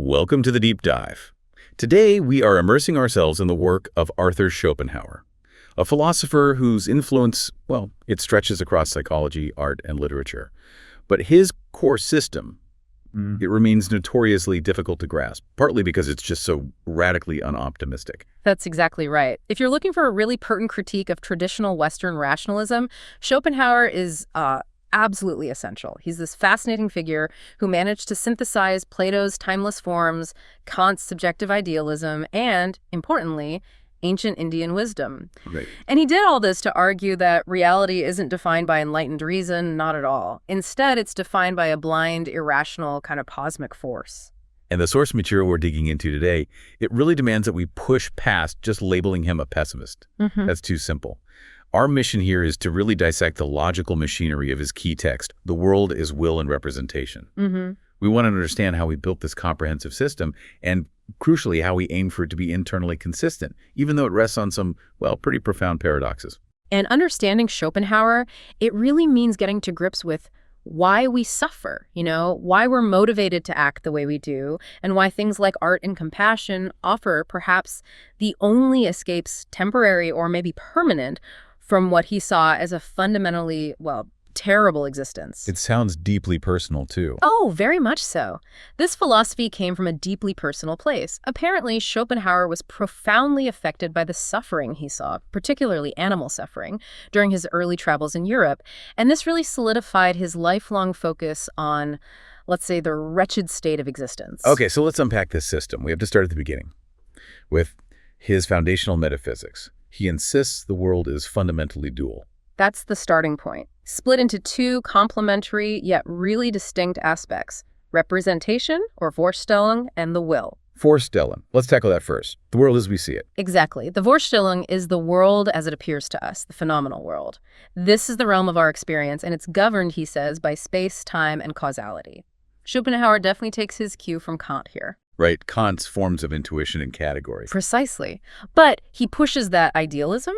Welcome to the Deep Dive. Today, we are immersing ourselves in the work of Arthur Schopenhauer, a philosopher whose influence, well, it stretches across psychology, art, and literature. But his core system, it remains notoriously difficult to grasp, partly because it's just so radically unoptimistic. That's exactly right. If you're looking for a really pertinent critique of traditional Western rationalism, Schopenhauer is absolutely essential. He's this fascinating figure who managed to synthesize Plato's timeless forms, Kant's subjective idealism, and, importantly, ancient Indian wisdom. Right. And he did all this to argue that reality isn't defined by enlightened reason, not at all. Instead, it's defined by a blind, irrational kind of cosmic force. And the source material we're digging into today, it really demands that we push past just labeling him a pessimist. That's too simple. Our mission here is to really dissect the logical machinery of his key text, The World is Will and Representation. We want to understand how he built this comprehensive system and, crucially, how he aimed for it to be internally consistent, even though it rests on some, well, pretty profound paradoxes. And understanding Schopenhauer, it really means getting to grips with why we suffer, why we're motivated to act the way we do, and why things like art and compassion offer perhaps the only escapes, temporary or maybe permanent, from what he saw as a fundamentally, well, terrible existence. It sounds deeply personal, too. Oh, very much so. This philosophy came from a deeply personal place. Apparently, Schopenhauer was profoundly affected by the suffering he saw, particularly animal suffering, during his early travels in Europe. And this really solidified his lifelong focus on, let's say, the wretched state of existence. Okay, so let's unpack this system. We have to start at the beginning with his foundational metaphysics. He insists the world is fundamentally dual. That's the starting point. Split into two complementary yet really distinct aspects: representation, or Vorstellung, and the will. Vorstellung. Let's tackle that first. The world as we see it. Exactly. The Vorstellung is the world as it appears to us, the phenomenal world. This is the realm of our experience, and it's governed, he says, by space, time, and causality. Schopenhauer definitely takes his cue from Kant here. Right, Kant's forms of intuition and categories. Precisely. But he pushes that idealism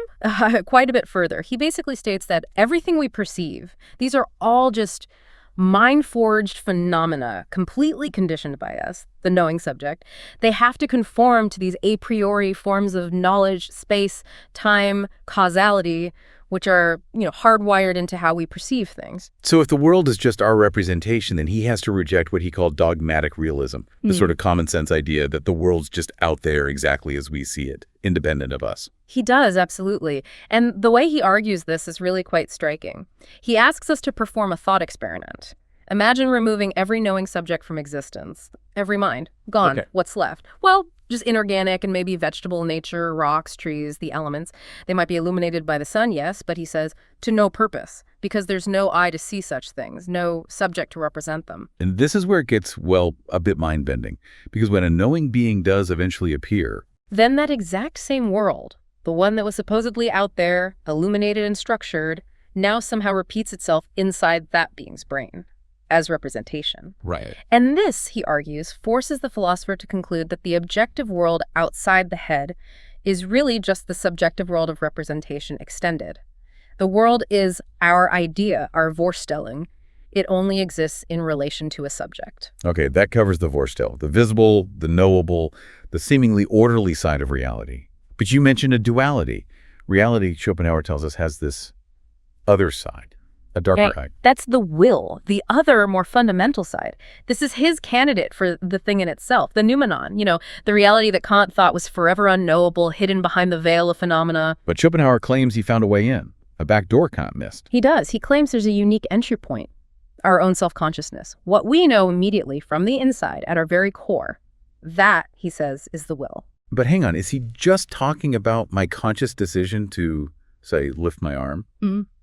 quite a bit further. He basically states that everything we perceive, these are all just mind-forged phenomena, completely conditioned by us, the knowing subject. They have to conform to these a priori forms of knowledge, space, time, causality, which are, hardwired into how we perceive things. So if the world is just our representation, then he has to reject what he called dogmatic realism, the sort of common sense idea that the world's just out there exactly as we see it, independent of us. He does, absolutely. And the way he argues this is really quite striking. He asks us to perform a thought experiment. Imagine removing every knowing subject from existence. Every mind. Gone. Okay. What's left? Well, just inorganic and maybe vegetable nature, rocks, trees, the elements. They might be illuminated by the sun, yes, but he says, to no purpose, because there's no eye to see such things, no subject to represent them. And this is where it gets, well, a bit mind-bending, because when a knowing being does eventually appear, then that exact same world, the one that was supposedly out there, illuminated and structured, now somehow repeats itself inside that being's brain as representation. Right. And this, he argues, forces the philosopher to conclude that the objective world outside the head is really just the subjective world of representation extended. The world is our idea, our Vorstellung. It only exists in relation to a subject. Okay, that covers the Vorstellung, the visible, the knowable, the seemingly orderly side of reality. But you mentioned a duality. Reality, Schopenhauer tells us, has this other side. A darker side. That's the will, the other, more fundamental side. This is his candidate for the thing in itself, the noumenon, the reality that Kant thought was forever unknowable, hidden behind the veil of phenomena. But Schopenhauer claims he found a way in, a back door Kant missed. He does. He claims there's a unique entry point, our own self-consciousness. What we know immediately from the inside, at our very core, that, he says, is the will. But hang on, is he just talking about my conscious decision to, say, lift my arm?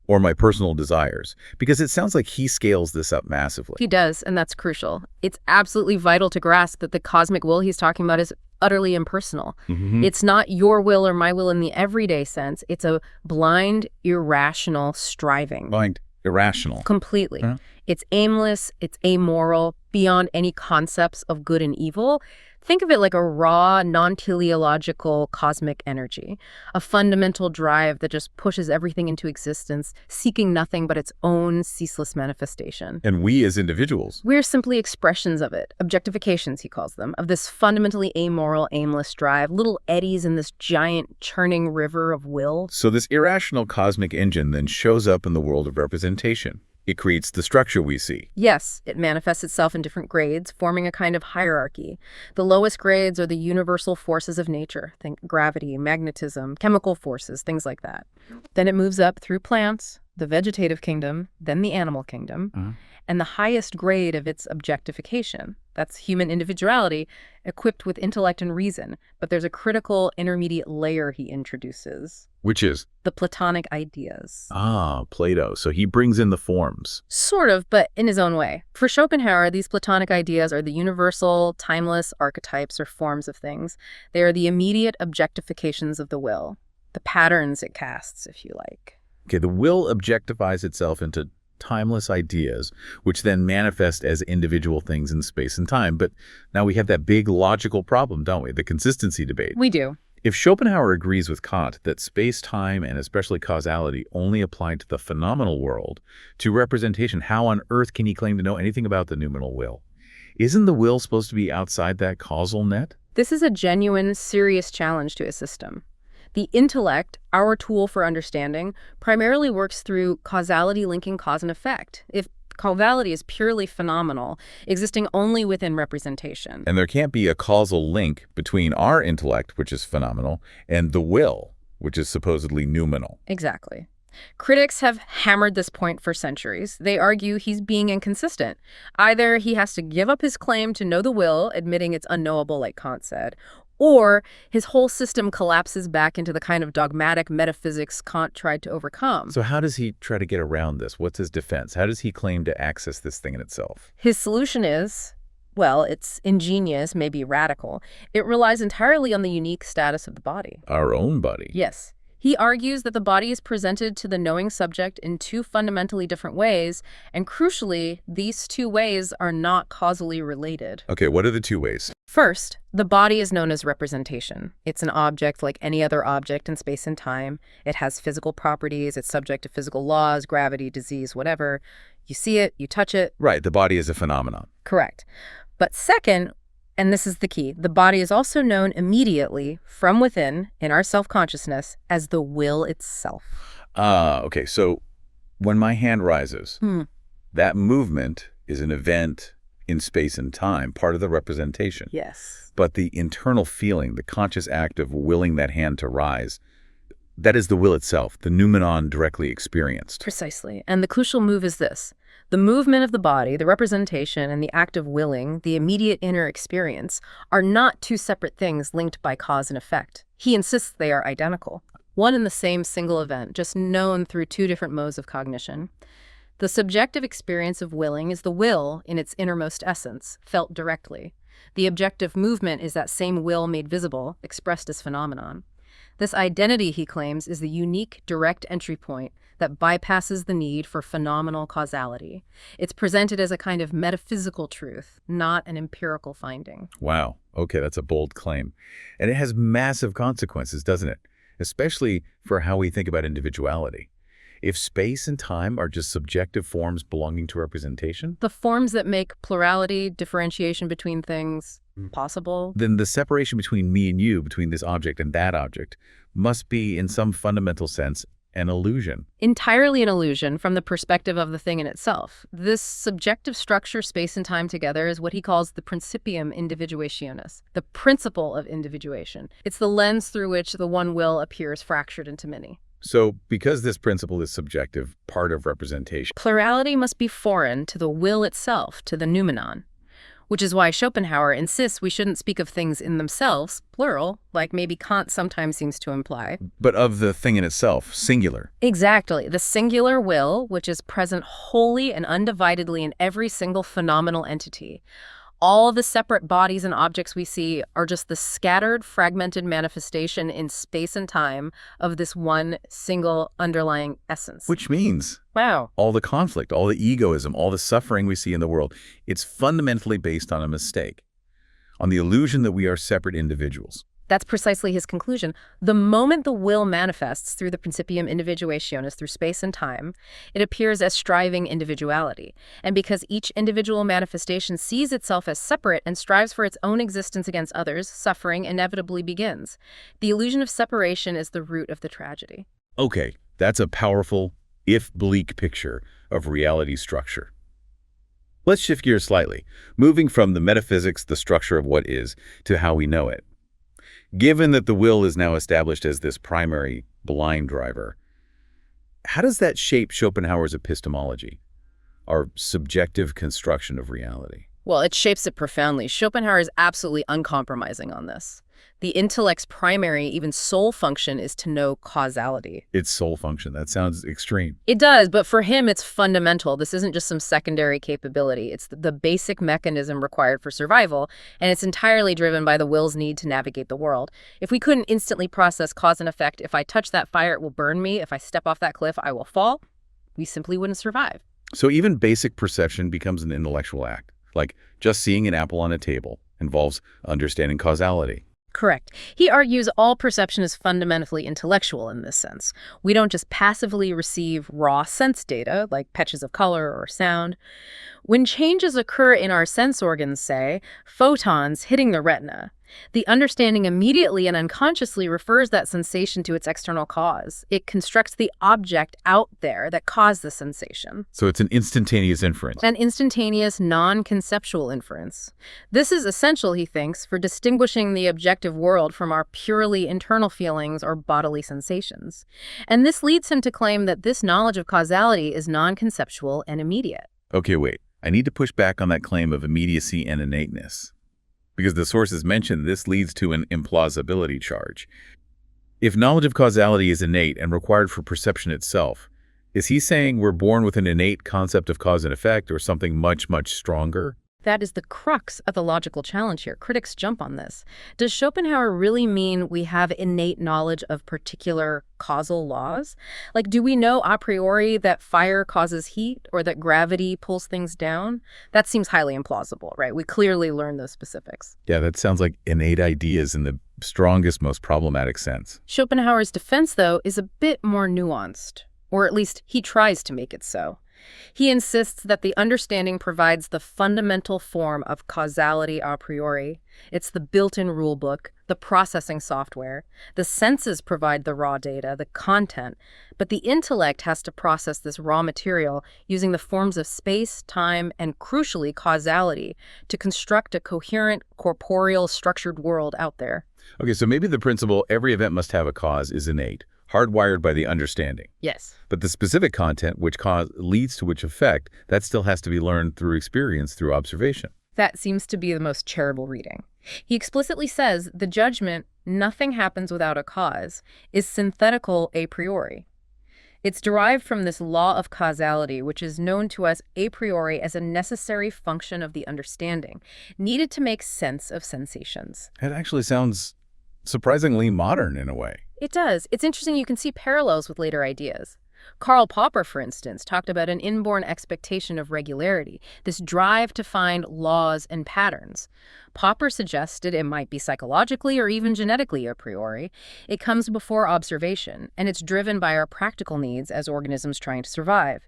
Or my personal desires? Because it sounds like he scales this up massively. He does, and that's crucial. It's absolutely vital to grasp that the cosmic will he's talking about is utterly impersonal. It's not your will or my will in the everyday sense. It's a blind, irrational striving. Blind, irrational. Completely. It's aimless, it's amoral, beyond any concepts of good and evil. Think of it like a raw, non-teleological cosmic energy, a fundamental drive that just pushes everything into existence, seeking nothing but its own ceaseless manifestation. And we as individuals? We're simply expressions of it, objectifications, he calls them, of this fundamentally amoral, aimless drive, little eddies in this giant churning river of will. So this irrational cosmic engine then shows up in the world of representation. It creates the structure we see. Yes, it manifests itself in different grades, forming a kind of hierarchy. The lowest grades are the universal forces of nature. Think gravity, magnetism, chemical forces, things like that. Then it moves up through plants, the vegetative kingdom, then the animal kingdom, and the highest grade of its objectification. That's human individuality, equipped with intellect and reason. But there's a critical intermediate layer he introduces. Which is? The Platonic ideas. Ah, Plato. So he brings in the forms. Sort of, but in his own way. For Schopenhauer, these Platonic ideas are the universal, timeless archetypes or forms of things. They are the immediate objectifications of the will, the patterns it casts, if you like. Okay, the will objectifies itself into timeless ideas, which then manifest as individual things in space and time. But now we have that big logical problem, don't we? The consistency debate. We do. If Schopenhauer agrees with Kant that space-time and especially causality only apply to the phenomenal world, to representation, how on earth can he claim to know anything about the noumenal will? Isn't the will supposed to be outside that causal net? This is a genuine, serious challenge to his system. The intellect, our tool for understanding, primarily works through causality linking cause and effect. If causality is purely phenomenal, existing only within representation. And there can't be a causal link between our intellect, which is phenomenal, and the will, which is supposedly noumenal. Exactly. Critics have hammered this point for centuries. They argue he's being inconsistent. Either he has to give up his claim to know the will, admitting it's unknowable like Kant said, or his whole system collapses back into the kind of dogmatic metaphysics Kant tried to overcome. So how does he try to get around this? What's his defense? How does he claim to access this thing in itself? His solution is, well, it's ingenious, maybe radical. It relies entirely on the unique status of the body. Our own body? Yes. He argues that the body is presented to the knowing subject in two fundamentally different ways, and crucially, these two ways are not causally related. Okay, what are the two ways? First, the body is known as representation. It's an object like any other object in space and time. It has physical properties, it's subject to physical laws, gravity, disease, whatever. You see it, you touch it. Right, the body is a phenomenon. Correct. But second, and this is the key, the body is also known immediately from within in our self-consciousness as the will itself. Okay, so when my hand rises, that movement is an event in space and time, part of the representation. Yes. But the internal feeling, the conscious act of willing that hand to rise, that is the will itself, the noumenon directly experienced. Precisely. And the crucial move is this. The movement of the body, the representation, and the act of willing, the immediate inner experience, are not two separate things linked by cause and effect. He insists they are identical. One and the same single event, just known through two different modes of cognition. The subjective experience of willing is the will in its innermost essence, felt directly. The objective movement is that same will made visible, expressed as phenomenon. This identity, he claims, is the unique direct entry point that bypasses the need for phenomenal causality. It's presented as a kind of metaphysical truth, not an empirical finding. Wow. Okay, that's a bold claim. And it has massive consequences, doesn't it? Especially for how we think about individuality. If space and time are just subjective forms belonging to representation, the forms that make plurality, differentiation between things possible, then the separation between me and you, between this object and that object, must be, in some fundamental sense, an illusion. Entirely an illusion from the perspective of the thing in itself. This subjective structure, space and time together, is what he calls the principium individuationis, the principle of individuation. It's the lens through which the one will appears fractured into many. So, because this principle is subjective, part of representation, plurality must be foreign to the will itself, to the noumenon. Which is why Schopenhauer insists we shouldn't speak of things in themselves, plural, like maybe Kant sometimes seems to imply. But of the thing in itself, singular. Exactly. The singular will, which is present wholly and undividedly in every single phenomenal entity. all the separate bodies and objects we see are just the scattered, fragmented manifestation in space and time of this one single underlying essence. Which means wow, all the conflict, all the egoism, all the suffering we see in the world, it's fundamentally based on a mistake, on the illusion that we are separate individuals. That's precisely his conclusion. The moment the will manifests through the principium individuationis, through space and time, it appears as striving individuality. And because each individual manifestation sees itself as separate and strives for its own existence against others, suffering inevitably begins. The illusion of separation is the root of the tragedy. Okay, that's a powerful, if bleak, picture of reality structure. Let's shift gears slightly, moving from the metaphysics, the structure of what is, to how we know it. Given that the will is now established as this primary blind driver, how does that shape Schopenhauer's epistemology, our subjective construction of reality? Well, it shapes it profoundly. Schopenhauer is absolutely uncompromising on this. The intellect's primary, even sole function is to know causality. Its sole function. That sounds extreme. It does, but for him, it's fundamental. This isn't just some secondary capability. It's the basic mechanism required for survival, and it's entirely driven by the will's need to navigate the world. If we couldn't instantly process cause and effect, if I touch that fire, it will burn me. If I step off that cliff, I will fall. We simply wouldn't survive. So even basic perception becomes an intellectual act. Like just seeing an apple on a table involves understanding causality. Correct. He argues all perception is fundamentally intellectual in this sense. We don't just passively receive raw sense data, like patches of color or sound. When changes occur in our sense organs, say, photons hitting the retina, the understanding immediately and unconsciously refers that sensation to its external cause. It constructs the object out there that caused the sensation. So it's an instantaneous inference. An instantaneous, non-conceptual inference. This is essential, he thinks, for distinguishing the objective world from our purely internal feelings or bodily sensations. And this leads him to claim that this knowledge of causality is non-conceptual and immediate. Okay, wait. I need to push back on that claim of immediacy and innateness. Because the sources mentioned this leads to an implausibility charge. If knowledge of causality is innate and required for perception itself, is he saying we're born with an innate concept of cause and effect or something much, much stronger? That is the crux of the logical challenge here. Critics jump on this. Does Schopenhauer really mean we have innate knowledge of particular causal laws? Like, do we know a priori that fire causes heat or that gravity pulls things down? That seems highly implausible, right? We clearly learn those specifics. Yeah, that sounds like innate ideas in the strongest, most problematic sense. Schopenhauer's defense, though, is a bit more nuanced, or at least he tries to make it so. He insists that the understanding provides the fundamental form of causality a priori. It's the built-in rulebook, the processing software. The senses provide the raw data, the content, but the intellect has to process this raw material using the forms of space, time, and crucially causality to construct a coherent, corporeal, structured world out there. Okay, so maybe the principle every event must have a cause is innate, hardwired by the understanding. Yes. But the specific content, which cause leads to which effect, that still has to be learned through experience, through observation. That seems to be the most charitable reading. He explicitly says the judgment, nothing happens without a cause, is synthetical a priori. It's derived from this law of causality, which is known to us a priori as a necessary function of the understanding, needed to make sense of sensations. It actually sounds surprisingly modern in a way. It does. It's interesting you can see parallels with later ideas. Karl Popper, for instance, talked about an inborn expectation of regularity, this drive to find laws and patterns. Popper suggested it might be psychologically or even genetically a priori. It comes before observation, and it's driven by our practical needs as organisms trying to survive.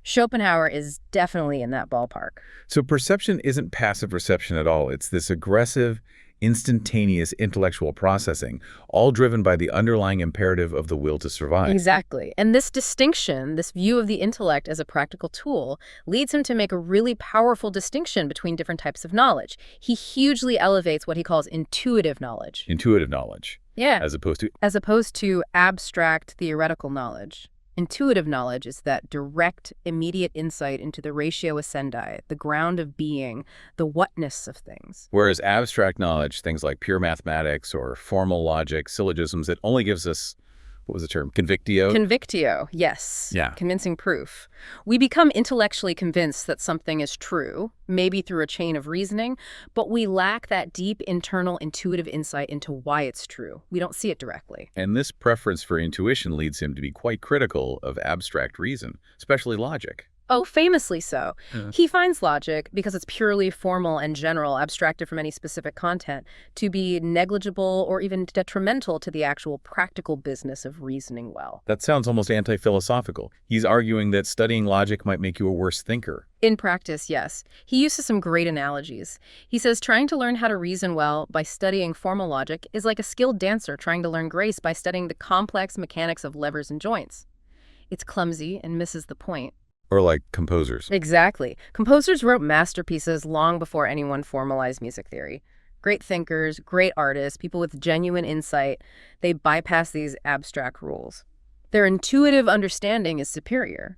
Schopenhauer is definitely in that ballpark. So perception isn't passive reception at all. It's this aggressive, instantaneous intellectual processing, all driven by the underlying imperative of the will to survive. Exactly. And this distinction, this view of the intellect as a practical tool, leads him to make a really powerful distinction between different types of knowledge. He hugely elevates what he calls intuitive knowledge. Intuitive knowledge. Yeah. As opposed to abstract theoretical knowledge. Intuitive knowledge is that direct, immediate insight into the ratio essendi, the ground of being, the whatness of things. Whereas abstract knowledge, things like pure mathematics or formal logic, syllogisms, it only gives us what was the term? Convictio? Convictio, yes. Yeah. Convincing proof. We become intellectually convinced that something is true, maybe through a chain of reasoning, but we lack that deep internal intuitive insight into why it's true. We don't see it directly. And this preference for intuition leads him to be quite critical of abstract reason, especially logic. Oh, famously so. Yeah. He finds logic, because it's purely formal and general, abstracted from any specific content, to be negligible or even detrimental to the actual practical business of reasoning well. That sounds almost anti-philosophical. He's arguing that studying logic might make you a worse thinker. In practice, yes. He uses some great analogies. He says trying to learn how to reason well by studying formal logic is like a skilled dancer trying to learn grace by studying the complex mechanics of levers and joints. It's clumsy and misses the point. Or like composers. Exactly. Composers wrote masterpieces long before anyone formalized music theory. Great thinkers, great artists, people with genuine insight, they bypass these abstract rules. Their intuitive understanding is superior.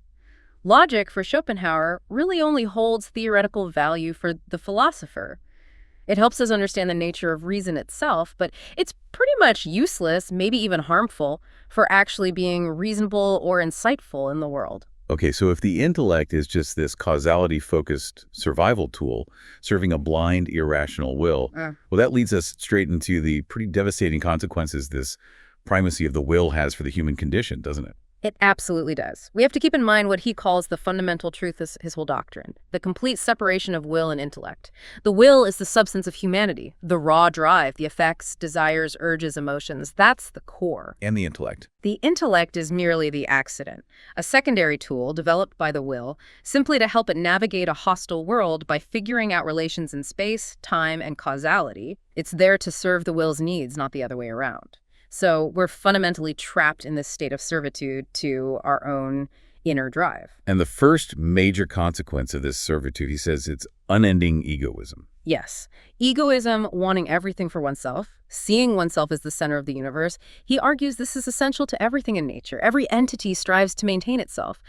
Logic, for Schopenhauer, really only holds theoretical value for the philosopher. It helps us understand the nature of reason itself, but it's pretty much useless, maybe even harmful, for actually being reasonable or insightful in the world. Okay, so if the intellect is just this causality-focused survival tool, serving a blind, irrational will, well, that leads us straight into the pretty devastating consequences this primacy of the will has for the human condition, doesn't it? It absolutely does. We have to keep in mind what he calls the fundamental truth of his whole doctrine, the complete separation of will and intellect. The will is the substance of humanity, the raw drive, the effects, desires, urges, emotions. That's the core. And the intellect. The intellect is merely the accident, a secondary tool developed by the will, simply to help it navigate a hostile world by figuring out relations in space, time, and causality. It's there to serve the will's needs, not the other way around. So we're fundamentally trapped in this state of servitude to our own inner drive. And the first major consequence of this servitude, he says, it's unending egoism. Yes. Egoism, wanting everything for oneself, seeing oneself as the center of the universe. He argues this is essential to everything in nature. Every entity strives to maintain itself.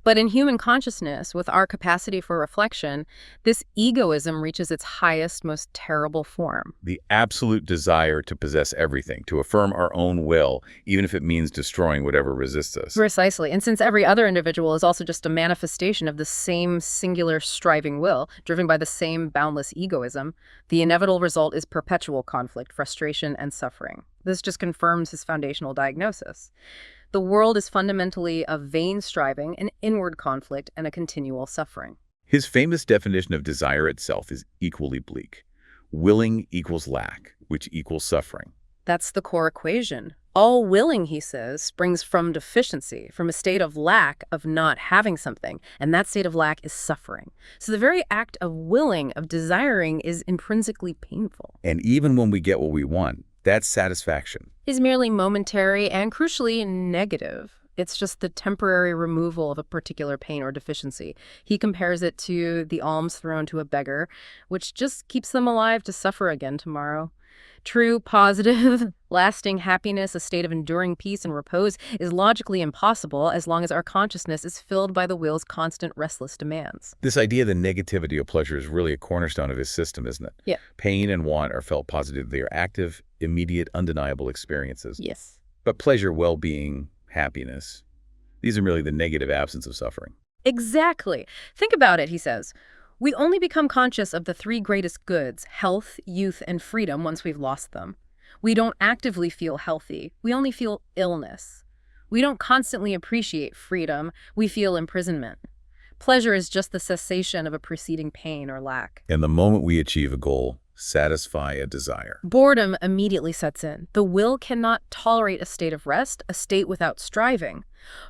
But in human consciousness, with our capacity for reflection, this egoism reaches its highest, most terrible form. The absolute desire to possess everything, to affirm our own will, even if it means destroying whatever resists us. Precisely. And since every other individual is also just a manifestation of the same singular striving will, driven by the same boundless egoism, the inevitable result is perpetual conflict, frustration, and suffering. This just confirms his foundational diagnosis. The world is fundamentally a vain striving, an inward conflict, and a continual suffering. His famous definition of desire itself is equally bleak. Willing equals lack, which equals suffering. That's the core equation. All willing, he says, springs from deficiency, from a state of lack, of not having something, and that state of lack is suffering. So the very act of willing, of desiring, is intrinsically painful. And even when we get what we want, that's satisfaction. Is merely momentary and, crucially, negative. It's just the temporary removal of a particular pain or deficiency. He compares it to the alms thrown to a beggar, which just keeps them alive to suffer again tomorrow. True, positive, lasting happiness, a state of enduring peace and repose, is logically impossible as long as our consciousness is filled by the will's constant restless demands. This idea of the negativity of pleasure is really a cornerstone of his system, isn't it? Yeah. Pain and want are felt positive. They are active, immediate, undeniable experiences. Yes. But pleasure, well-being, happiness, these are merely the negative absence of suffering. Exactly. Think about it, he says. We only become conscious of the three greatest goods, health, youth, and freedom, once we've lost them. We don't actively feel healthy. We only feel illness. We don't constantly appreciate freedom. We feel imprisonment. Pleasure is just the cessation of a preceding pain or lack. And the moment we achieve a goal, satisfy a desire, boredom immediately sets in. The will cannot tolerate a state of rest, a state without striving.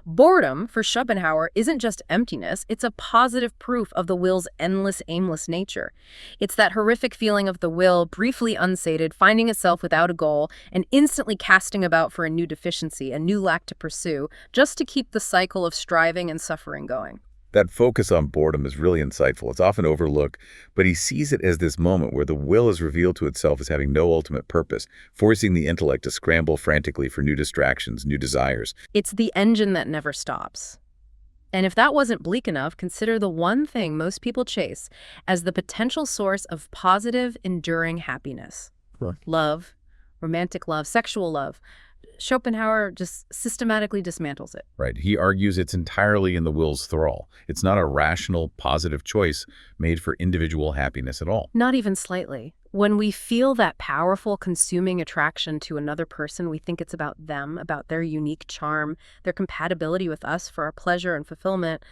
Boredom, for Schopenhauer, isn't just emptiness, it's a positive proof of the will's endless, aimless nature. It's that horrific feeling of the will, briefly unsated, finding itself without a goal, and instantly casting about for a new deficiency, a new lack to pursue, just to keep the cycle of striving and suffering going. That focus on boredom is really insightful. It's often overlooked, but he sees it as this moment where the will is revealed to itself as having no ultimate purpose, forcing the intellect to scramble frantically for new distractions, new desires. It's the engine that never stops. And if that wasn't bleak enough, consider the one thing most people chase as the potential source of positive, enduring happiness. Right. Love, romantic love, sexual love. Schopenhauer just systematically dismantles it. Right. He argues it's entirely in the will's thrall. It's not a rational, positive choice made for individual happiness at all. Not even slightly. When we feel that powerful, consuming attraction to another person, we think it's about them, about their unique charm, their compatibility with us for our pleasure and fulfillment.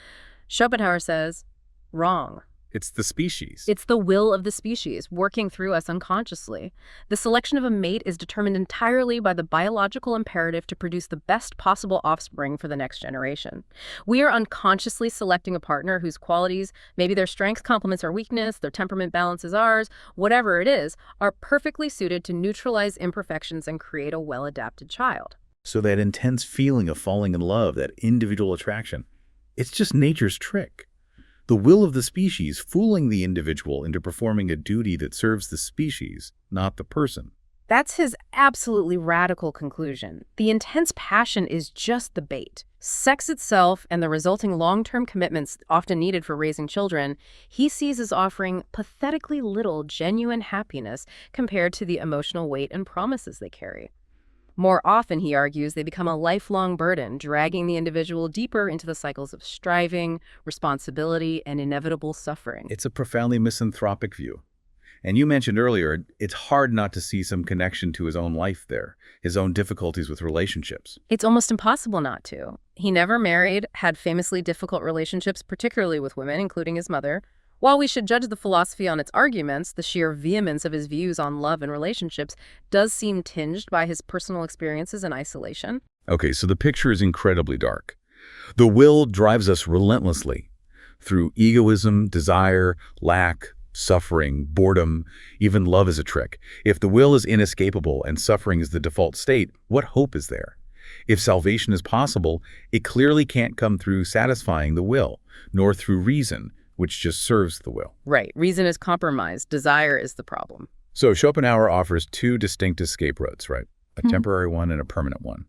Schopenhauer says, wrong. It's the species. It's the will of the species working through us unconsciously. The selection of a mate is determined entirely by the biological imperative to produce the best possible offspring for the next generation. We are unconsciously selecting a partner whose qualities, maybe their strengths complements our weakness, their temperament balances ours, whatever it is, are perfectly suited to neutralize imperfections and create a well-adapted child. So that intense feeling of falling in love, that individual attraction, it's just nature's trick. The will of the species fooling the individual into performing a duty that serves the species, not the person. That's his absolutely radical conclusion. The intense passion is just the bait. Sex itself and the resulting long-term commitments often needed for raising children, he sees as offering pathetically little genuine happiness compared to the emotional weight and promises they carry. More often, he argues, they become a lifelong burden, dragging the individual deeper into the cycles of striving, responsibility, and inevitable suffering. It's a profoundly misanthropic view. And you mentioned earlier, it's hard not to see some connection to his own life there, his own difficulties with relationships. It's almost impossible not to. He never married, had famously difficult relationships, particularly with women, including his mother. While we should judge the philosophy on its arguments, the sheer vehemence of his views on love and relationships does seem tinged by his personal experiences and isolation. Okay, so the picture is incredibly dark. The will drives us relentlessly through egoism, desire, lack, suffering, boredom, even love is a trick. If the will is inescapable and suffering is the default state, what hope is there? If salvation is possible, it clearly can't come through satisfying the will, nor through reason, which just serves the will. Right. Reason is compromised. Desire is the problem. So Schopenhauer offers two distinct escape routes, right? A temporary one and a permanent one.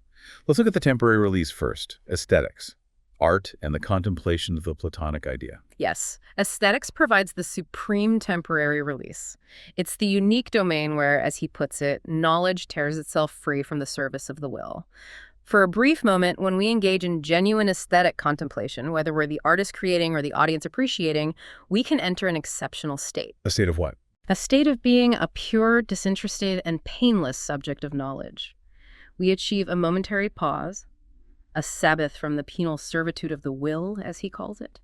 Let's look at the temporary release first. Aesthetics, art, and the contemplation of the Platonic idea. Yes. Aesthetics provides the supreme temporary release. It's the unique domain where, as he puts it, knowledge tears itself free from the service of the will. For a brief moment, when we engage in genuine aesthetic contemplation, whether we're the artist creating or the audience appreciating, we can enter an exceptional state. A state of what? A state of being a pure, disinterested, and painless subject of knowledge. We achieve a momentary pause, a sabbath from the penal servitude of the will, as he calls it.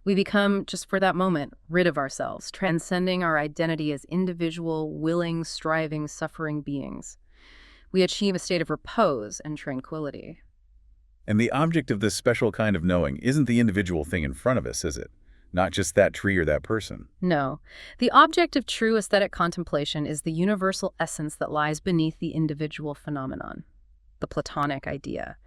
We become, just for that moment, rid of ourselves, transcending our identity as individual, willing, striving, suffering beings. We achieve a state of repose and tranquility. And the object of this special kind of knowing isn't the individual thing in front of us, is it? Not just that tree or that person. No. The object of true aesthetic contemplation is the universal essence that lies beneath the individual phenomenon, the Platonic idea.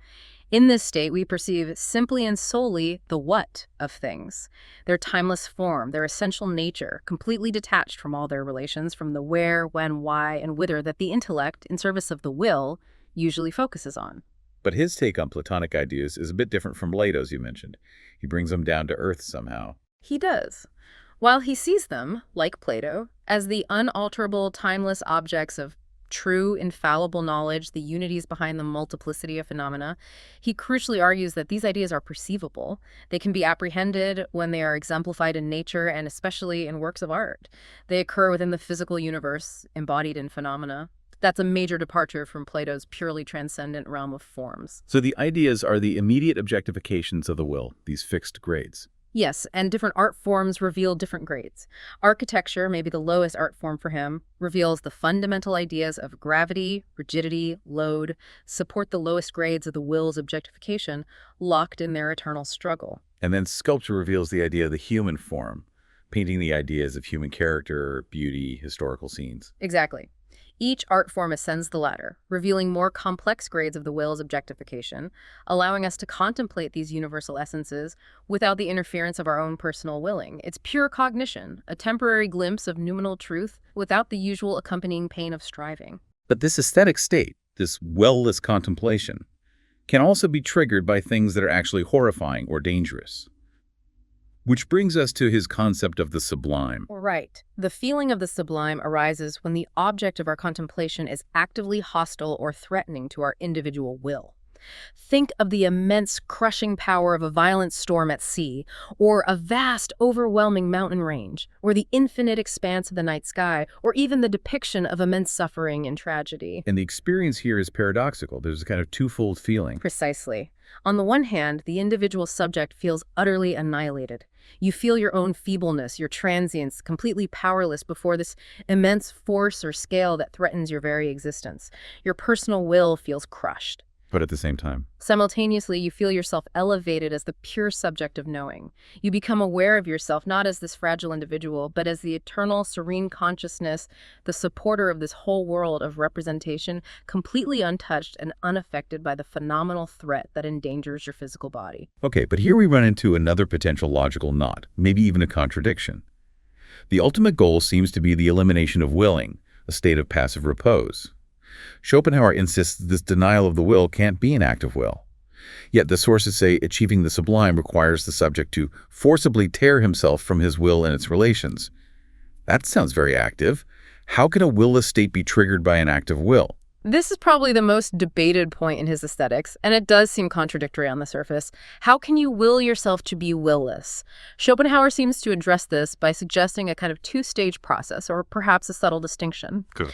In this state, we perceive simply and solely the what of things, their timeless form, their essential nature, completely detached from all their relations, from the where, when, why, and whither that the intellect, in service of the will, usually focuses on. But his take on Platonic ideas is a bit different from Plato's, you mentioned. He brings them down to earth somehow. He does. While he sees them, like Plato, as the unalterable, timeless objects of true, infallible knowledge, the unities behind the multiplicity of phenomena, he crucially argues that these ideas are perceivable. They can be apprehended when they are exemplified in nature and especially in works of art. They occur within the physical universe, embodied in phenomena. That's a major departure from Plato's purely transcendent realm of forms. So the ideas are the immediate objectifications of the will, these fixed grades. Yes, and different art forms reveal different grades. Architecture, maybe the lowest art form for him, reveals the fundamental ideas of gravity, rigidity, load, support the lowest grades of the will's objectification, locked in their eternal struggle. And then sculpture reveals the idea of the human form, painting the ideas of human character, beauty, historical scenes. Exactly. Each art form ascends the ladder, revealing more complex grades of the will's objectification, allowing us to contemplate these universal essences without the interference of our own personal willing. It's pure cognition, a temporary glimpse of noumenal truth without the usual accompanying pain of striving. But this aesthetic state, this well-less contemplation, can also be triggered by things that are actually horrifying or dangerous. Which brings us to his concept of the sublime. Right. The feeling of the sublime arises when the object of our contemplation is actively hostile or threatening to our individual will. Think of the immense crushing power of a violent storm at sea, or a vast, overwhelming mountain range, or the infinite expanse of the night sky, or even the depiction of immense suffering and tragedy. And the experience here is paradoxical. There's a kind of twofold feeling. Precisely. On the one hand, the individual subject feels utterly annihilated. You feel your own feebleness, your transience, completely powerless before this immense force or scale that threatens your very existence. Your personal will feels crushed. But at the same time, simultaneously, you feel yourself elevated as the pure subject of knowing. You become aware of yourself not as this fragile individual, but as the eternal, serene consciousness, the supporter of this whole world of representation, completely untouched and unaffected by the phenomenal threat that endangers your physical body. Okay, but here we run into another potential logical knot, maybe even a contradiction. The ultimate goal seems to be the elimination of willing, a state of passive repose. Schopenhauer insists this denial of the will can't be an act of will. Yet the sources say achieving the sublime requires the subject to forcibly tear himself from his will and its relations. That sounds very active. How can a willless state be triggered by an act of will? This is probably the most debated point in his aesthetics, and it does seem contradictory on the surface. How can you will yourself to be willless? Schopenhauer seems to address this by suggesting a kind of two-stage process, or perhaps a subtle distinction. Good.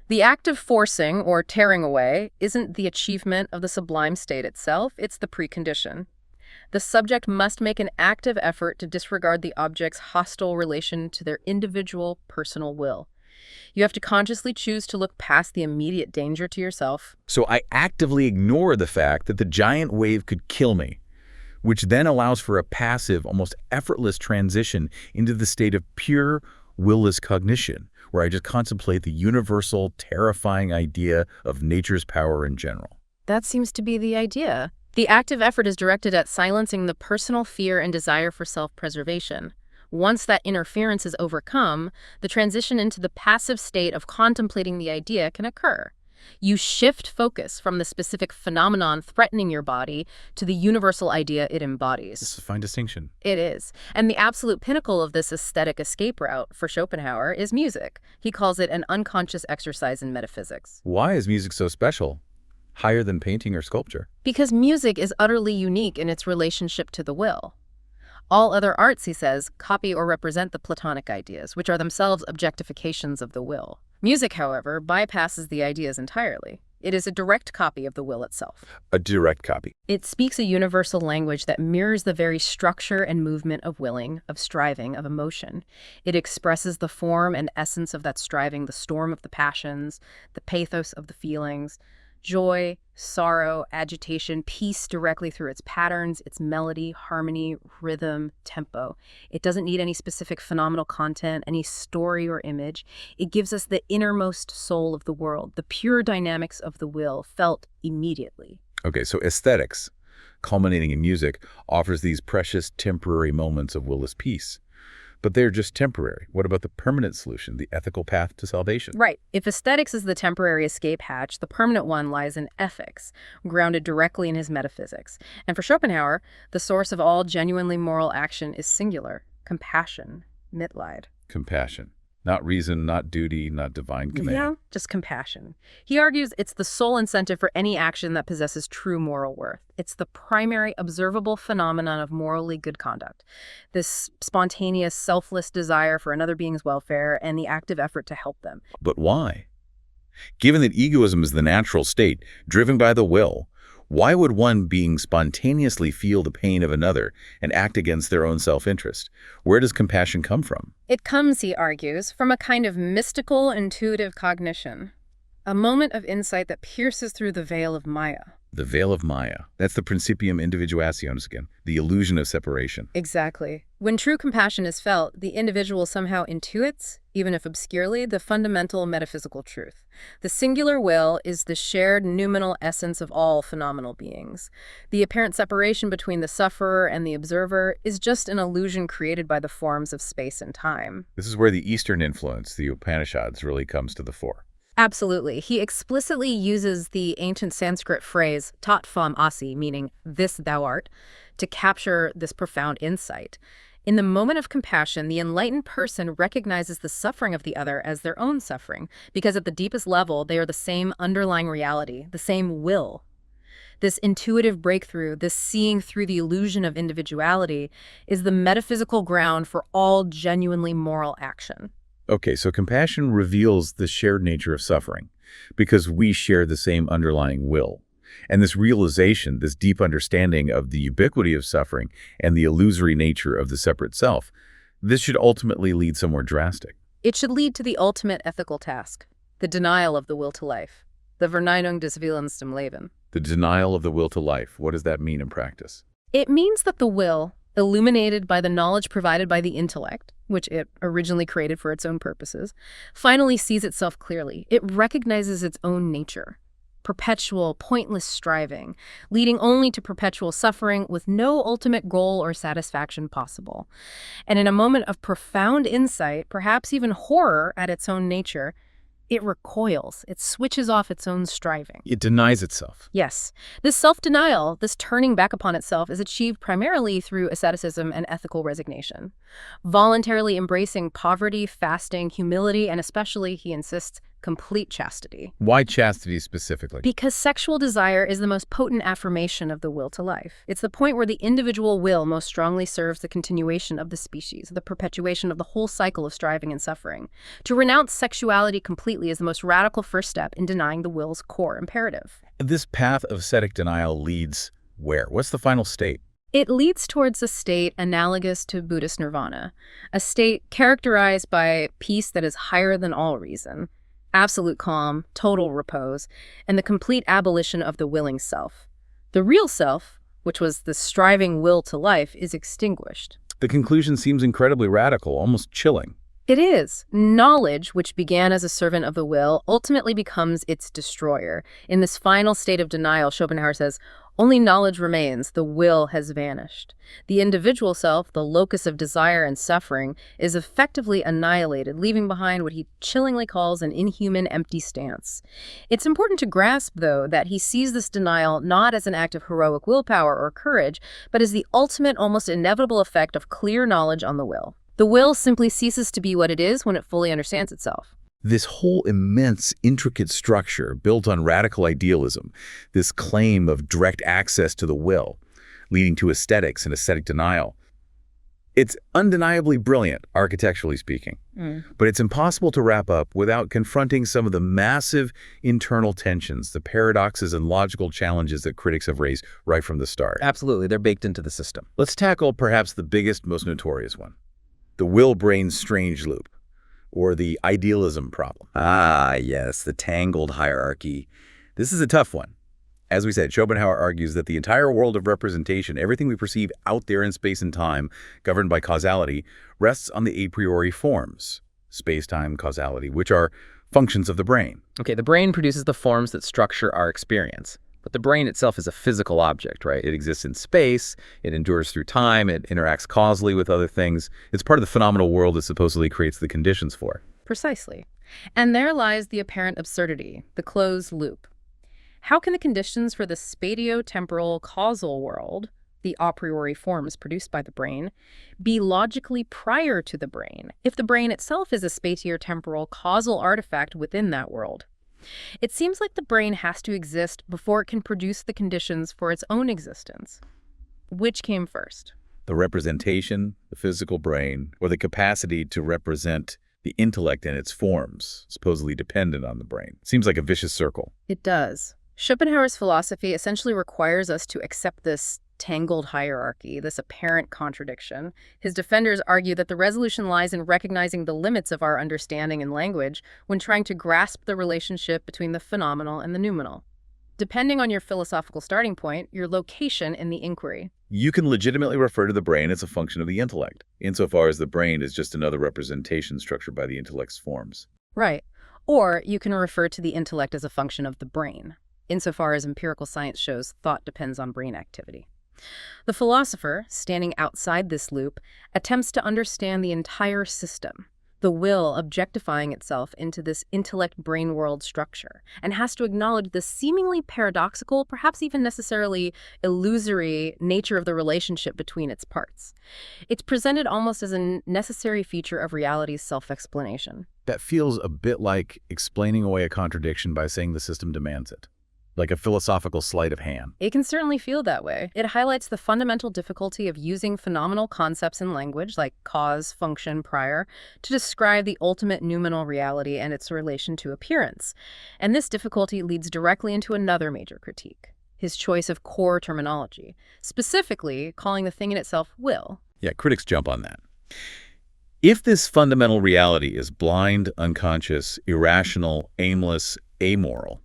The act of forcing or tearing away isn't the achievement of the sublime state itself, it's the precondition. The subject must make an active effort to disregard the object's hostile relation to their individual personal will. You have to consciously choose to look past the immediate danger to yourself. So I actively ignore the fact that the giant wave could kill me, which then allows for a passive, almost effortless transition into the state of pure, willless cognition, where I just contemplate the universal, terrifying idea of nature's power in general. That seems to be the idea. The active effort is directed at silencing the personal fear and desire for self-preservation. Once that interference is overcome, the transition into the passive state of contemplating the idea can occur. You shift focus from the specific phenomenon threatening your body to the universal idea it embodies. This is a fine distinction. It is. And the absolute pinnacle of this aesthetic escape route for Schopenhauer is music. He calls it an unconscious exercise in metaphysics. Why is music so special? Higher than painting or sculpture? Because music is utterly unique in its relationship to the will. All other arts, he says, copy or represent the Platonic ideas, which are themselves objectifications of the will. Music, however, bypasses the ideas entirely. It is a direct copy of the will itself. A direct copy. It speaks a universal language that mirrors the very structure and movement of willing, of striving, of emotion. It expresses the form and essence of that striving, the storm of the passions, the pathos of the feelings, joy, sorrow, agitation, peace directly through its patterns, its melody, harmony, rhythm, tempo. It doesn't need any specific phenomenal content, any story or image. It gives us the innermost soul of the world, the pure dynamics of the will, felt immediately. Okay, so aesthetics, culminating in music, offers these precious temporary moments of willless peace. But they're just temporary. What about the permanent solution, the ethical path to salvation? Right. If aesthetics is the temporary escape hatch, the permanent one lies in ethics, grounded directly in his metaphysics. And for Schopenhauer, the source of all genuinely moral action is singular: compassion, Mitleid. Compassion. Not reason, not duty, not divine command. Yeah, just compassion. He argues it's the sole incentive for any action that possesses true moral worth. It's the primary observable phenomenon of morally good conduct. This spontaneous, selfless desire for another being's welfare and the active effort to help them. But why? Given that egoism is the natural state, driven by the will, why would one being spontaneously feel the pain of another and act against their own self-interest? Where does compassion come from? It comes, he argues, from a kind of mystical, intuitive cognition, a moment of insight that pierces through the veil of Maya. The veil of Maya. That's the principium individuationis again, the illusion of separation. Exactly. When true compassion is felt, the individual somehow intuits, even if obscurely, the fundamental metaphysical truth. The singular will is the shared noumenal essence of all phenomenal beings. The apparent separation between the sufferer and the observer is just an illusion created by the forms of space and time. This is where the Eastern influence, the Upanishads, really comes to the fore. Absolutely. He explicitly uses the ancient Sanskrit phrase tat fam asi, meaning this thou art, to capture this profound insight. In the moment of compassion, the enlightened person recognizes the suffering of the other as their own suffering, because at the deepest level, they are the same underlying reality, the same will. This intuitive breakthrough, this seeing through the illusion of individuality, is the metaphysical ground for all genuinely moral action. Okay, so compassion reveals the shared nature of suffering because we share the same underlying will. And this realization, this deep understanding of the ubiquity of suffering and the illusory nature of the separate self, this should ultimately lead somewhere drastic. It should lead to the ultimate ethical task, the denial of the will to life, the Verneinung des Willens zum Leben. The denial of the will to life. What does that mean in practice? It means that the will, illuminated by the knowledge provided by the intellect, which it originally created for its own purposes, finally sees itself clearly. It recognizes its own nature. Perpetual, pointless striving, leading only to perpetual suffering with no ultimate goal or satisfaction possible. And in a moment of profound insight, perhaps even horror at its own nature, it recoils. It switches off its own striving. It denies itself. Yes. This self-denial, this turning back upon itself, is achieved primarily through asceticism and ethical resignation. Voluntarily embracing poverty, fasting, humility, and especially, he insists, complete chastity. Why chastity specifically? Because sexual desire is the most potent affirmation of the will to life. It's the point where the individual will most strongly serves the continuation of the species, the perpetuation of the whole cycle of striving and suffering. To renounce sexuality completely is the most radical first step in denying the will's core imperative. This path of ascetic denial leads where? What's the final state? It leads towards a state analogous to Buddhist nirvana, a state characterized by peace that is higher than all reason, absolute calm, total repose, and the complete abolition of the willing self. The real self, which was the striving will to life, is extinguished. The conclusion seems incredibly radical, almost chilling. It is. Knowledge, which began as a servant of the will, ultimately becomes its destroyer. In this final state of denial, Schopenhauer says, only knowledge remains, the will has vanished. The individual self, the locus of desire and suffering, is effectively annihilated, leaving behind what he chillingly calls an inhuman, empty stance. It's important to grasp, though, that he sees this denial not as an act of heroic willpower or courage, but as the ultimate, almost inevitable effect of clear knowledge on the will. The will simply ceases to be what it is when it fully understands itself. This whole immense, intricate structure built on radical idealism, this claim of direct access to the will, leading to aesthetics and ascetic denial, it's undeniably brilliant, architecturally speaking. But it's impossible to wrap up without confronting some of the massive internal tensions, the paradoxes and logical challenges that critics have raised right from the start. Absolutely, they're baked into the system. Let's tackle perhaps the biggest, most notorious one, the will-brain strange loop, or the idealism problem. Ah, yes, the tangled hierarchy. This is a tough one. As we said, Schopenhauer argues that the entire world of representation, everything we perceive out there in space and time, governed by causality, rests on the a priori forms, space-time causality, which are functions of the brain. Okay, the brain produces the forms that structure our experience. But the brain itself is a physical object, right? It exists in space, it endures through time, it interacts causally with other things. It's part of the phenomenal world that supposedly creates the conditions for it. Precisely. And there lies the apparent absurdity, the closed loop. How can the conditions for the spatio-temporal causal world, the a priori forms produced by the brain, be logically prior to the brain, if the brain itself is a spatio-temporal causal artifact within that world? It seems like the brain has to exist before it can produce the conditions for its own existence. Which came first? The representation, the physical brain, or the capacity to represent the intellect and its forms, supposedly dependent on the brain. Seems like a vicious circle. It does. Schopenhauer's philosophy essentially requires us to accept this tangled hierarchy, this apparent contradiction. His defenders argue that the resolution lies in recognizing the limits of our understanding and language when trying to grasp the relationship between the phenomenal and the noumenal. Depending on your philosophical starting point, your location in the inquiry. You can legitimately refer to the brain as a function of the intellect, insofar as the brain is just another representation structured by the intellect's forms. Right. Or you can refer to the intellect as a function of the brain, insofar as empirical science shows thought depends on brain activity. The philosopher, standing outside this loop, attempts to understand the entire system, the will objectifying itself into this intellect-brain world structure, and has to acknowledge the seemingly paradoxical, perhaps even necessarily illusory nature of the relationship between its parts. It's presented almost as a necessary feature of reality's self-explanation. That feels a bit like explaining away a contradiction by saying the system demands it, like a philosophical sleight of hand. It can certainly feel that way. It highlights the fundamental difficulty of using phenomenal concepts in language, like cause, function, prior, to describe the ultimate noumenal reality and its relation to appearance. And this difficulty leads directly into another major critique, his choice of core terminology, specifically calling the thing in itself will. Yeah, critics jump on that. If this fundamental reality is blind, unconscious, irrational, aimless, amoral,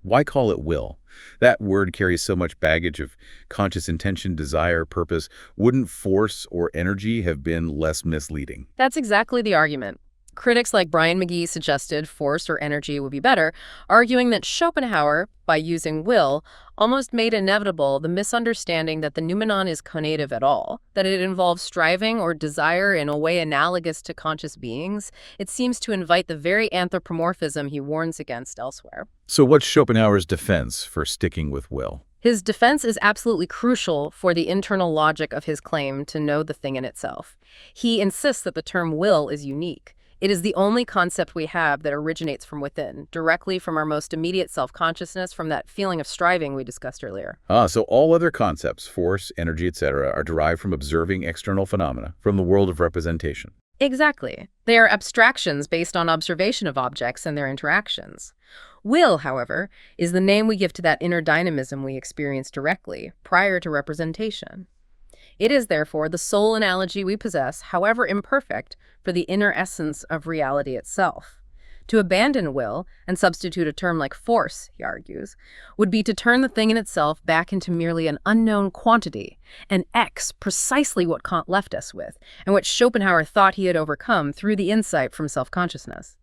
why call it will? That word carries so much baggage of conscious intention, desire, purpose. Wouldn't force or energy have been less misleading? That's exactly the argument. Critics like Brian McGee suggested force or energy would be better, arguing that Schopenhauer, by using will, almost made inevitable the misunderstanding that the noumenon is conative at all, that it involves striving or desire in a way analogous to conscious beings. It seems to invite the very anthropomorphism he warns against elsewhere. So what's Schopenhauer's defense for sticking with will? His defense is absolutely crucial for the internal logic of his claim to know the thing in itself. He insists that the term will is unique. It is the only concept we have that originates from within, directly from our most immediate self-consciousness, from that feeling of striving we discussed earlier. So all other concepts, force, energy, etc., are derived from observing external phenomena, from the world of representation. Exactly. They are abstractions based on observation of objects and their interactions. Will, however, is the name we give to that inner dynamism we experience directly, prior to representation. It is, therefore, the sole analogy we possess, however imperfect, for the inner essence of reality itself. To abandon will and substitute a term like force, he argues, would be to turn the thing in itself back into merely an unknown quantity, an X, precisely what Kant left us with, and what Schopenhauer thought he had overcome through the insight from self-consciousness.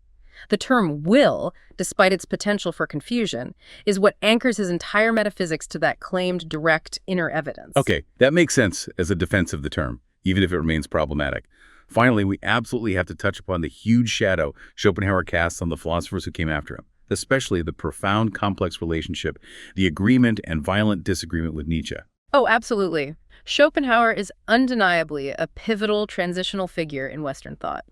The term will, despite its potential for confusion, is what anchors his entire metaphysics to that claimed direct inner evidence. Okay, that makes sense as a defense of the term, even if it remains problematic. Finally, we absolutely have to touch upon the huge shadow Schopenhauer casts on the philosophers who came after him, especially the profound, complex relationship, the agreement and violent disagreement with Nietzsche. Oh, absolutely. Schopenhauer is undeniably a pivotal transitional figure in Western thought.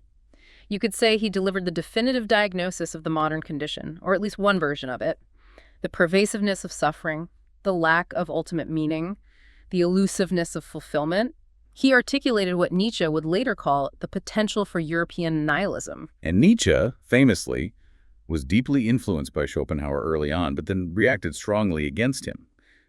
You could say he delivered the definitive diagnosis of the modern condition, or at least one version of it. The pervasiveness of suffering, the lack of ultimate meaning, the elusiveness of fulfillment. He articulated what Nietzsche would later call the potential for European nihilism. And Nietzsche, famously, was deeply influenced by Schopenhauer early on, but then reacted strongly against him.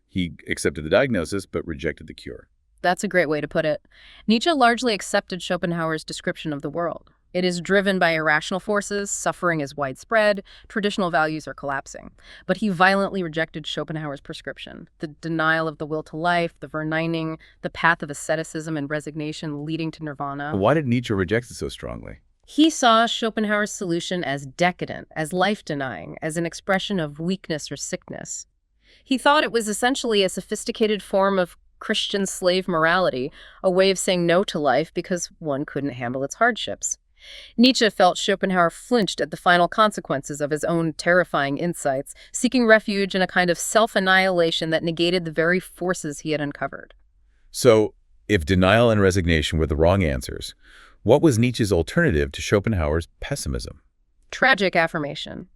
He accepted the diagnosis, but rejected the cure. That's a great way to put it. Nietzsche largely accepted Schopenhauer's description of the world. It is driven by irrational forces, suffering is widespread, traditional values are collapsing. But he violently rejected Schopenhauer's prescription, the denial of the will to life, the vernining, the path of asceticism and resignation leading to nirvana. Why did Nietzsche reject it so strongly? He saw Schopenhauer's solution as decadent, as life-denying, as an expression of weakness or sickness. He thought it was essentially a sophisticated form of Christian slave morality, a way of saying no to life because one couldn't handle its hardships. Nietzsche felt Schopenhauer flinched at the final consequences of his own terrifying insights, seeking refuge in a kind of self-annihilation that negated the very forces he had uncovered. So, if denial and resignation were the wrong answers, what was Nietzsche's alternative to Schopenhauer's pessimism? Tragic affirmation.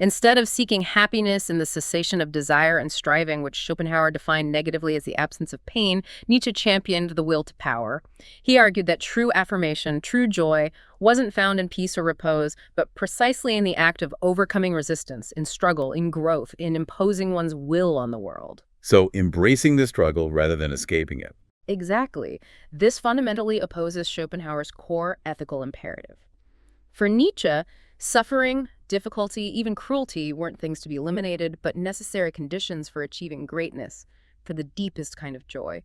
Instead of seeking happiness in the cessation of desire and striving, which Schopenhauer defined negatively as the absence of pain, Nietzsche championed the will to power. He argued that true affirmation, true joy, wasn't found in peace or repose, but precisely in the act of overcoming resistance, in struggle, in growth, in imposing one's will on the world. So, embracing the struggle rather than escaping it. Exactly. This fundamentally opposes Schopenhauer's core ethical imperative. For Nietzsche, suffering, difficulty, even cruelty weren't things to be eliminated, but necessary conditions for achieving greatness, for the deepest kind of joy.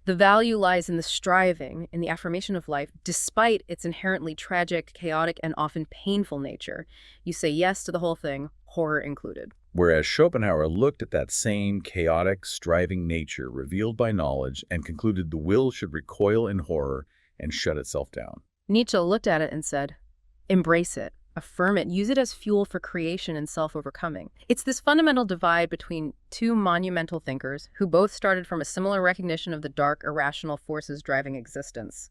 The value lies in the striving, in the affirmation of life, despite its inherently tragic, chaotic, and often painful nature. You say yes to the whole thing, horror included. Whereas Schopenhauer looked at that same chaotic, striving nature revealed by knowledge and concluded the will should recoil in horror and shut itself down. Nietzsche looked at it and said, embrace it, affirm it, use it as fuel for creation and self-overcoming. It's this fundamental divide between two monumental thinkers who both started from a similar recognition of the dark, irrational forces driving existence.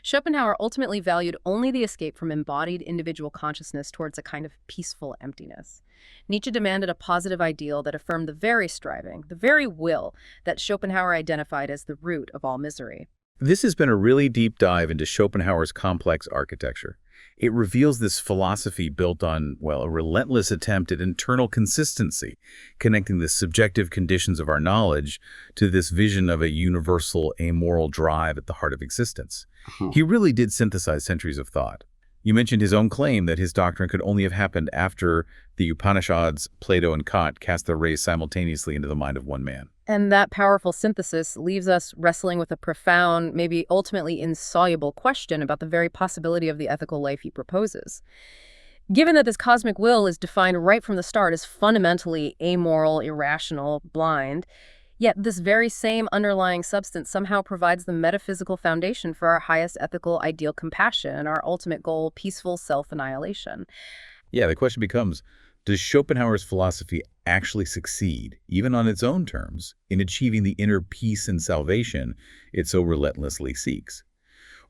Schopenhauer ultimately valued only the escape from embodied individual consciousness towards a kind of peaceful emptiness. Nietzsche demanded a positive ideal that affirmed the very striving, the very will that Schopenhauer identified as the root of all misery. This has been a really deep dive into Schopenhauer's complex architecture. It reveals this philosophy built on, well, a relentless attempt at internal consistency, connecting the subjective conditions of our knowledge to this vision of a universal, amoral drive at the heart of existence. He really did synthesize centuries of thought. You mentioned his own claim that his doctrine could only have happened after the Upanishads, Plato, and Kant cast their rays simultaneously into the mind of one man. And that powerful synthesis leaves us wrestling with a profound, maybe ultimately insoluble question about the very possibility of the ethical life he proposes. Given that this cosmic will is defined right from the start as fundamentally amoral, irrational, blind, yet this very same underlying substance somehow provides the metaphysical foundation for our highest ethical ideal, compassion, and our ultimate goal, peaceful self-annihilation. Yeah, the question becomes, does Schopenhauer's philosophy actually succeed, even on its own terms, in achieving the inner peace and salvation it so relentlessly seeks?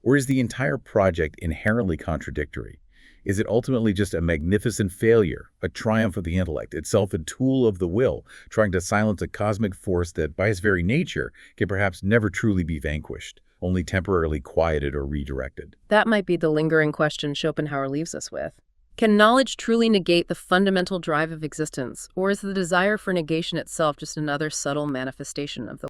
Or is the entire project inherently contradictory? Is it ultimately just a magnificent failure, a triumph of the intellect, itself a tool of the will, trying to silence a cosmic force that, by its very nature, can perhaps never truly be vanquished, only temporarily quieted or redirected? That might be the lingering question Schopenhauer leaves us with. Can knowledge truly negate the fundamental drive of existence, or is the desire for negation itself just another subtle manifestation of the